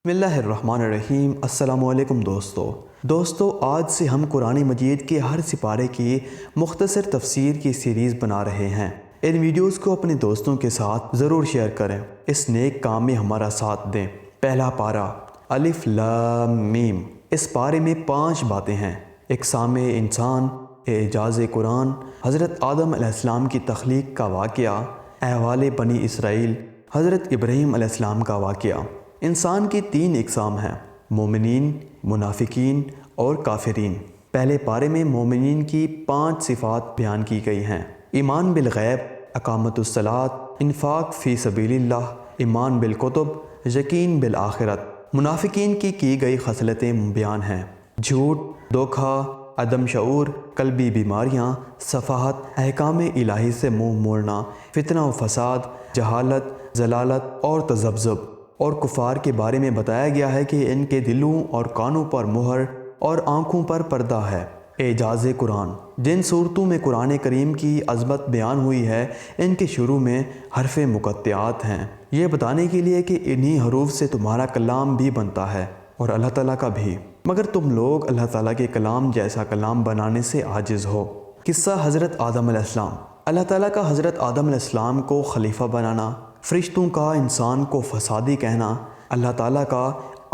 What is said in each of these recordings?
बिस्मिल्लाहिर्रहमानिर्रहीम। अस्सलामु अलैकुम दोस्तों आज से हम कुरान मजीद के हर सिपारे की मुख्तसर तफसीर की सीरीज़ बना रहे हैं। इन वीडियोस को अपने दोस्तों के साथ ज़रूर शेयर करें, इस नेक काम में हमारा साथ दें। पहला पारा अलिफ लाम मीम। इस पारे में 5 बातें हैं। इक़साम इंसान, एजाज़ कुरान, हज़रत आदम अलैहिस्सलाम की तख्लीक का वाक़या, अहवाल बनी इसराइल, हज़रत इब्राहीम अलैहिस्सलाम का वाक़या। इंसान की 3 इक़साम हैं, मोमिनीन, मुनाफिकीन और काफिरीन। पहले पारे में मोमिनीन की 5 सिफ़ात बयान की गई हैं। ईमान बिल गैब, अकामतुस्सलात, इन्फाक फ़ी सबीलिल्लाह, ईमान बिल कुतुब, यकीन बिल आखिरत। मुनाफिकीन की गई खसलतें बयान हैं, झूठ, धोखा, अदम शऊर, कल्बी बीमारियाँ, सफ़ाहत, अहकाम इलाही से मुँह मोड़ना, फितना व फसाद, जहालत, जलालत और तज़ब्ज़ुब। और कुफ़ार के बारे में बताया गया है कि इनके दिलों और कानों पर मुहर और आँखों पर पर्दा है। एजाज़ कुरान। जिन सूरतों में कुरान करीम की अज़मत बयान हुई है, इनके शुरू में हरफ मुक़त्तिआत हैं, ये बताने के लिए कि इन्हीं हरूफ से तुम्हारा कलाम भी बनता है और अल्लाह ताला का भी, मगर तुम लोग अल्लाह ताला के कलाम जैसा कलाम बनाने से आजिज़ हो। किस्सा हज़रत आदम अलैहिस्सलाम। अल्लाह ताला का हज़रत आदम अलैहिस्सलाम को खलीफा बनाना, फ़रिश्तों का इंसान को फसादी कहना, अल्लाह ताला का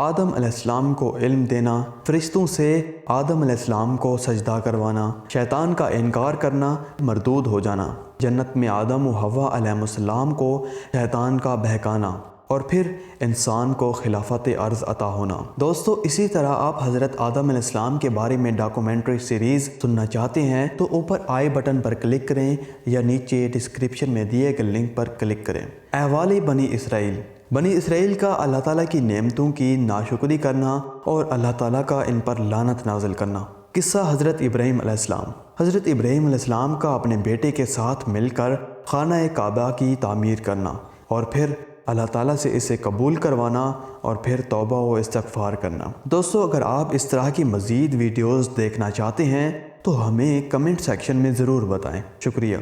आदम अलैहिस्सलाम को इल्म देना, फ़रिश्तों से आदम अलैहिस्सलाम को सजदा करवाना, शैतान का इनकार करना, मरदूद हो जाना, जन्नत में आदम व हव्वा अलैहिमुस्सलाम को शैतान का बहकाना और फिर इंसान को खिलाफत अर्ज़ अता होना। दोस्तों, इसी तरह आप हज़रत आदम अलैहिस्सलाम के बारे में डॉक्यूमेंट्री सीरीज़ सुनना चाहते हैं तो ऊपर आई बटन पर क्लिक करें या नीचे डिस्क्रिप्शन में दिए गए लिंक पर क्लिक करें। अहवाल बनी इसराइल। बनी इसराइल का अल्लाह ताला की नेमतों की नाशुक्री करना और अल्लाह ताला का इन पर लानत नाज़िल करना। किस्सा हज़रत इब्राहीम अलैहिस्सलाम। हज़रत इब्राहीम अलैहिस्सलाम का अपने बेटे के साथ मिलकर खाना काबा की तामीर करना और फिर अल्लाह ताला से इसे कबूल करवाना और फिर तौबा व इस्तिग़फ़ार करना। दोस्तों, अगर आप इस तरह की मज़ीद वीडियोज़ देखना चाहते हैं तो हमें कमेंट सेक्शन में ज़रूर बताएं। शुक्रिया।